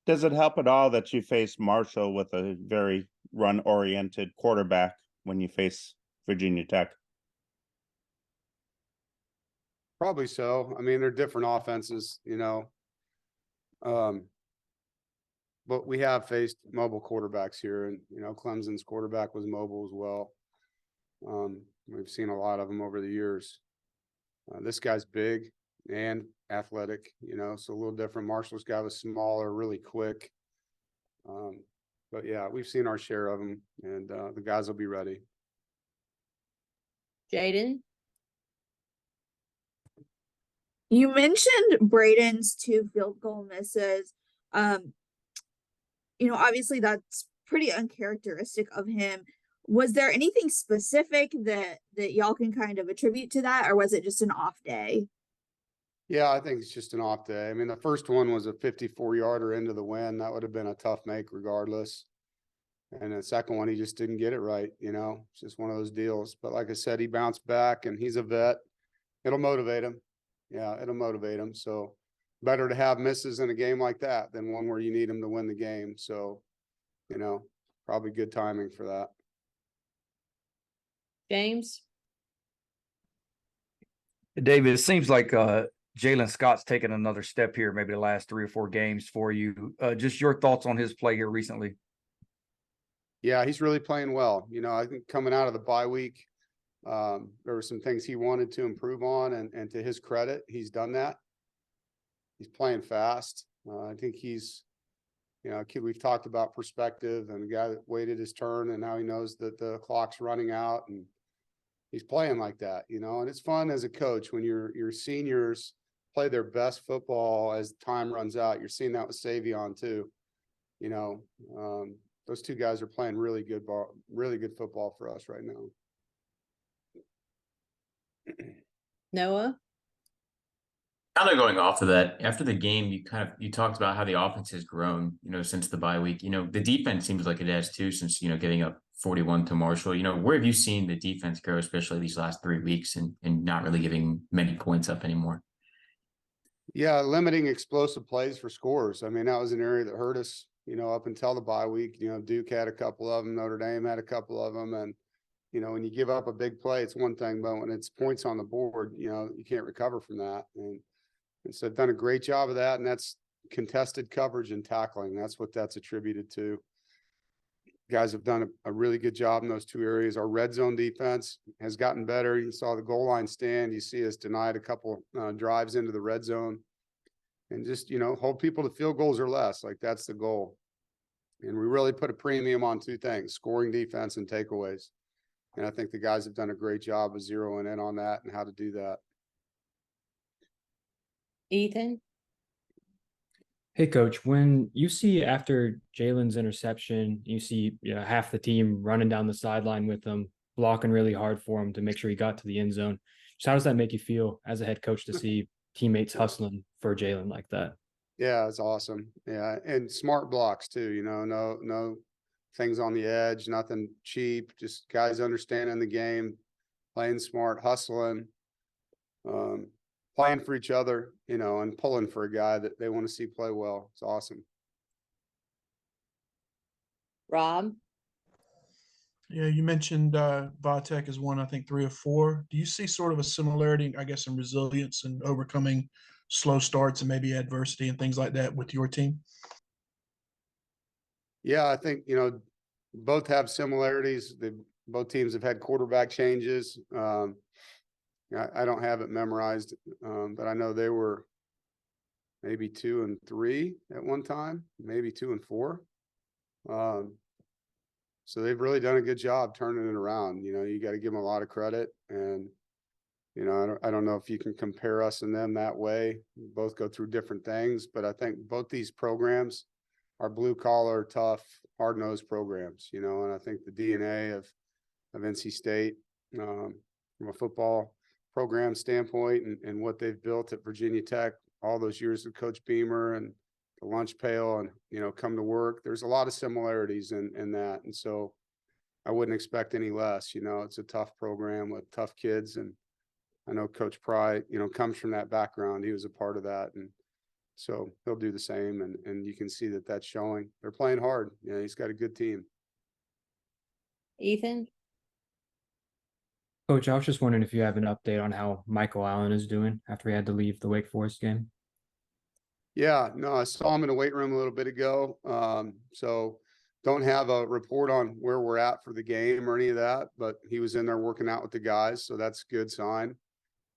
Does it help at all that you face Marshall with a very run-oriented quarterback when you face Virginia Tech? Probably so. I mean, they're different offenses, Um, but we have faced mobile quarterbacks here, and Clemson's quarterback was mobile as well. We've seen a lot of them over the years. This guy's big and athletic, so a little different. Marshall's guy was smaller, really quick. But yeah, we've seen our share of them, and the guys will be ready. Jaden? You mentioned Braden's 2 field goal misses. Obviously that's pretty uncharacteristic of him. Was there anything specific that y'all can kind of attribute to that, or was it just an off day? Yeah, I think it's just an off day. I mean, the first one was a 54-yarder into the wind. That would have been a tough make regardless. And the second one, he just didn't get it right. It's just one of those deals. But like I said, he bounced back, and he's a vet. It'll motivate him. Yeah, it'll motivate him. So better to have misses in a game like that than one where you need him to win the game. So, probably good timing for that. James? David, it seems like Jalen Scott's taken another step here, maybe the last 3 or 4 games for you. Just your thoughts on his play here recently. Yeah, he's really playing well. I think coming out of the bye week, there were some things he wanted to improve on, and to his credit, he's done that. He's playing fast. I think he's, a kid we've talked about perspective, and a guy that waited his turn, and now he knows that the clock's running out, and he's playing like that, and it's fun as a coach when your seniors play their best football as time runs out. You're seeing that with Savion too. Those 2 guys are playing really good football for us right now. Noah? Kind of going off of that, after the game, you talked about how the offense has grown, since the bye week. The defense seems like it has too, since, getting up 41 to Marshall. Where have you seen the defense grow, especially these last 3 weeks, and not really giving many points up anymore? Yeah, limiting explosive plays for scores. I mean, that was an area that hurt us, up until the bye week. Duke had a couple of them, Notre Dame had a couple of them, and when you give up a big play, it's one thing, but when it's points on the board, you can't recover from that. And so they've done a great job of that, and that's contested coverage and tackling. That's what that's attributed to. Guys have done a really good job in those 2 areas. Our red zone defense has gotten better. You saw the goal line stand. You see us denied a couple drives into the red zone, and just, hold people to field goals or less. Like, that's the goal. And we really put a premium on 2 things: scoring defense and takeaways. And I think the guys have done a great job of zeroing in on that and how to do that. Ethan? Hey, Coach, when you see after Jalen's interception, you see half the team running down the sideline with him, blocking really hard for him to make sure he got to the end zone. So how does that make you feel as a head coach to see teammates hustling for Jalen like that? Yeah, it's awesome. Yeah, and smart blocks too. No things on the edge, nothing cheap. Just guys understanding the game, playing smart, hustling, playing for each other, and pulling for a guy that they want to see play well. It's awesome. Rob? Yeah, you mentioned Vitek is one, I think 3 or 4. Do you see sort of a similarity, I guess, in resilience and overcoming slow starts and maybe adversity and things like that with your team? Yeah, I think, both have similarities. Both teams have had quarterback changes. I don't have it memorized, but I know they were maybe 2 and 3 at one time, maybe 2 and 4. So they've really done a good job turning it around. You got to give them a lot of credit, and I don't know if you can compare us and them that way. We both go through different things, but I think both these programs are blue collar, tough, hard nosed programs. And I think the DNA of NC State, from a football program standpoint, and what they've built at Virginia Tech all those years with Coach Beamer and the lunch pail and come to work, there's a lot of similarities in that. And so I wouldn't expect any less. It's a tough program with tough kids, and I know Coach Pry comes from that background. He was a part of that, and So he'll do the same, and you can see that that's showing. They're playing hard. Yeah, he's got a good team. Ethan, Coach, I was just wondering if you have an update on how Michael Allen is doing after he had to leave the Wake Forest game. Yeah, no, I saw him in the weight room a little bit ago. So don't have a report on where we're at for the game or any of that, but he was in there working out with the guys, so that's a good sign.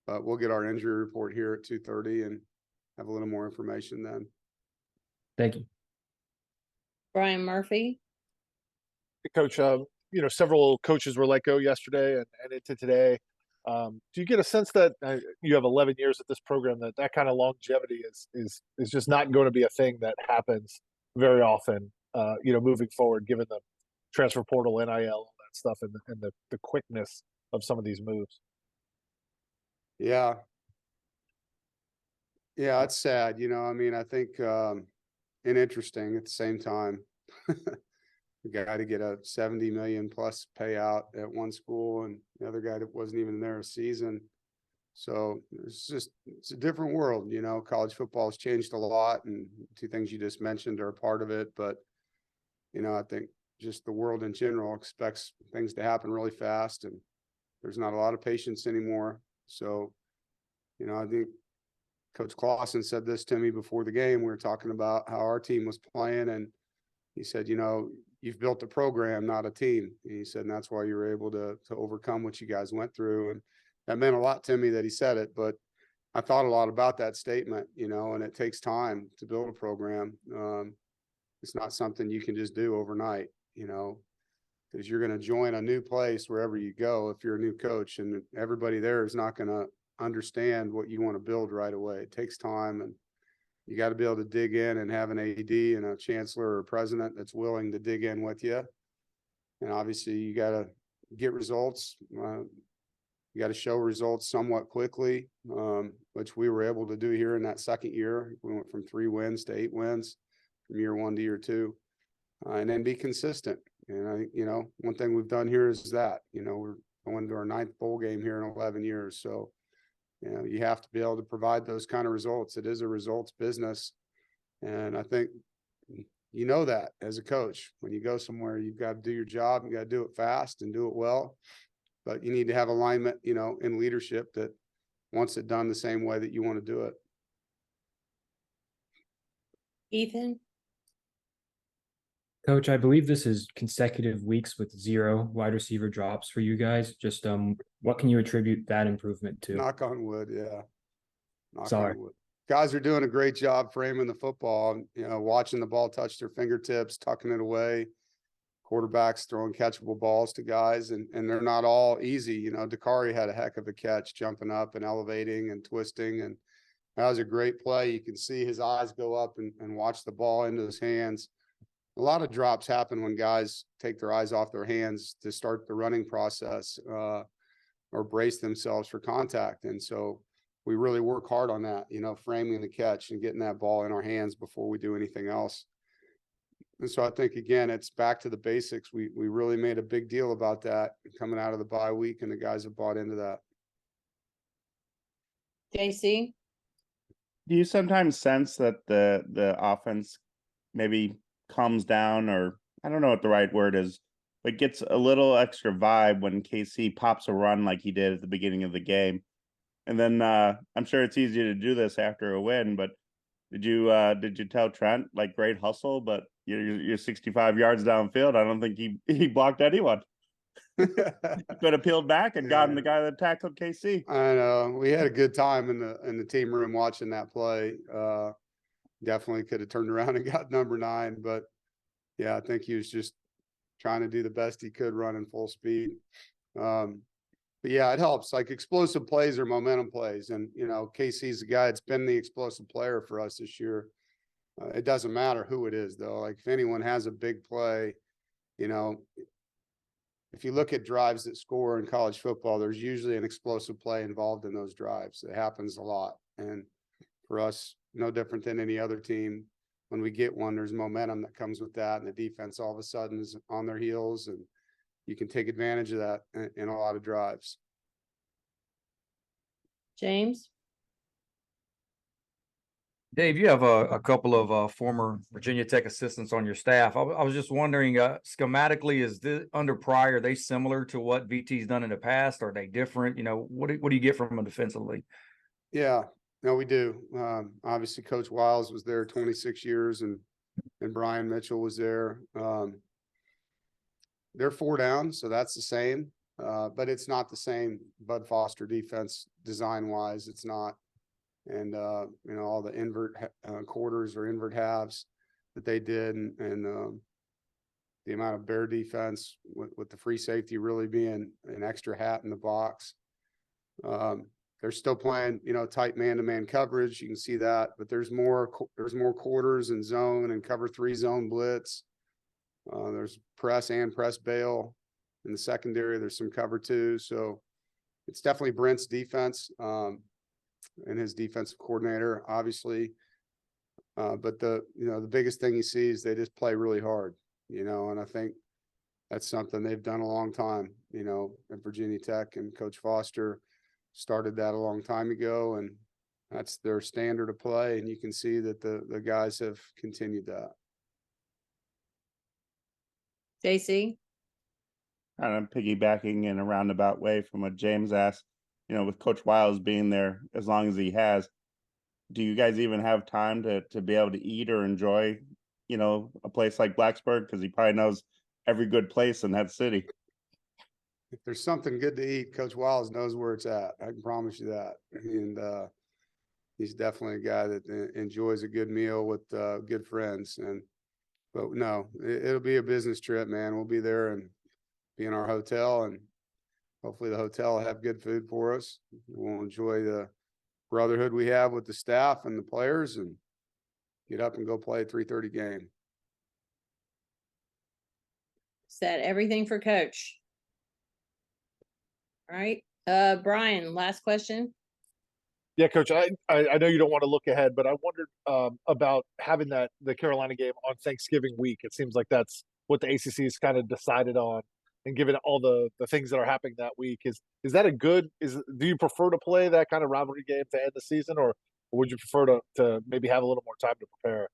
But we'll get our injury report here at 2:30 and have a little more information then. Thank you. Brian Murphy, Coach, several coaches were let go yesterday and into today. Do you get a sense that you have 11 years at this program, that kind of longevity is just not going to be a thing that happens very often, moving forward, given the transfer portal, NIL, all that stuff, and the quickness of some of these moves? Yeah. Yeah, it's sad. I mean, I think, and interesting at the same time. The guy to get a 70 million plus payout at one school, and the other guy that wasn't even there a season. So it's a different world. College football has changed a lot, and two things you just mentioned are a part of it. But, I think just the world in general expects things to happen really fast, and there's not a lot of patience anymore. So, I think Coach Clausen said this to me before the game. We were talking about how our team was playing, and he said, you've built a program, not a team. And he said, and that's why you were able to overcome what you guys went through. And that meant a lot to me that he said it, but I thought a lot about that statement, and it takes time to build a program. It's not something you can just do overnight, because you're going to join a new place wherever you go if you're a new coach, and everybody there is not going to understand what you want to build right away. It takes time, and you got to be able to dig in and have an AD and a chancellor or a president that's willing to dig in with you. And obviously you got to get results. You got to show results somewhat quickly, which we were able to do here in that second year. We went from 3 wins to 8 wins from year 1 to year 2, and then be consistent. And one thing we've done here is that, we're going to our 9th bowl game here in 11 years. So, you have to be able to provide those kind of results. It is a results business. And I think, that as a coach, when you go somewhere, you've got to do your job. You got to do it fast and do it well. But you need to have alignment, in leadership that wants it done the same way that you want to do it. Ethan, Coach, I believe this is consecutive weeks with 0 wide receiver drops for you guys. Just what can you attribute that improvement to? Knock on wood, yeah. Knock Sorry. on wood. Guys are doing a great job framing the football, watching the ball touch their fingertips, tucking it away. Quarterbacks throwing catchable balls to guys, and they're not all easy. Dakari had a heck of a catch, jumping up and elevating and twisting, and that was a great play. You can see his eyes go up and watch the ball into his hands. A lot of drops happen when guys take their eyes off their hands to start the running process, or brace themselves for contact. And so we really work hard on that, framing the catch and getting that ball in our hands before we do anything else. And so I think, again, it's back to the basics. We really made a big deal about that coming out of the bye week, and the guys have bought into that. JC, Do you sometimes sense that the offense maybe calms down, or I don't know what the right word is, but gets a little extra vibe when KC pops a run like he did at the beginning of the game? And then I'm sure it's easy to do this after a win, but did you tell Trent, like, great hustle, but you're 65 yards downfield? I don't think he blocked anyone. Could have peeled back and gotten the guy that tackled KC. I know, we had a good time in the team room watching that play. Definitely could have turned around and got number 9, but yeah, I think he was just trying to do the best he could running full speed. But yeah, it helps. Like, explosive plays or momentum plays, and KC's the guy that's been the explosive player for us this year. It doesn't matter who it is, though. Like, if anyone has a big play, if you look at drives that score in college football, there's usually an explosive play involved in those drives. It happens a lot. And for us, no different than any other team. When we get one, there's momentum that comes with that, and the defense all of a sudden is on their heels, and you can take advantage of that in a lot of drives. James, Dave, you have a couple of former Virginia Tech assistants on your staff. I was just wondering, schematically, is this under Pryor, are they similar to what VT's done in the past? Are they different? You know, what do you get from them defensively? Yeah, no, we do. Obviously, Coach Wiles was there 26 years, and Brian Mitchell was there. They're 4 down, so that's the same, but it's not the same Bud Foster defense design wise. It's not. And you know, all the invert quarters or invert halves that they did, and the amount of bear defense with the free safety really being an extra hat in the box. They're still playing, you know, tight man-to-man coverage. You can see that, but there's more quarters and zone and cover 3 zone blitz. There's press and press bail in the secondary. There's some cover 2. So it's definitely Brent's defense. And his defensive coordinator, obviously. But the biggest thing you see is they just play really hard, you know, and I think that's something they've done a long time, you know, at Virginia Tech, and Coach Foster started that a long time ago, and that's their standard of play. And you can see that the guys have continued that. JC? Kind of piggybacking in a roundabout way from what James asked, you know, with Coach Wiles being there as long as he has, do you guys even have time to be able to eat or enjoy, you know, a place like Blacksburg? Because he probably knows every good place in that city. If there's something good to eat, Coach Wiles knows where it's at. I can promise you that. And he's definitely a guy that enjoys a good meal with good friends. But no, it'll be a business trip, man. We'll be there and be in our hotel, and hopefully the hotel will have good food for us. We'll enjoy the brotherhood we have with the staff and the players, and get up and go play a 3:30 game. Is that everything for Coach? All right, Brian, last question. Yeah, Coach, I know you don't want to look ahead, but I wondered about having the Carolina game on Thanksgiving week. It seems like that's what the ACC has kind of decided on, and given all the things that are happening that week, is that a good? Do you prefer to play that kind of rivalry game to end the season, or would you prefer to maybe have a little more time to prepare?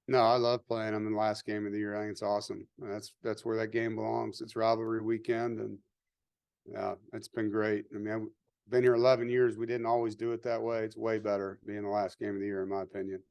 No, I love playing them in the last game of the year. I think it's awesome. That's where that game belongs. It's rivalry weekend, and yeah, it's been great. I mean, I've been here 11 years. We didn't always do it that way. It's way better being the last game of the year, in my opinion.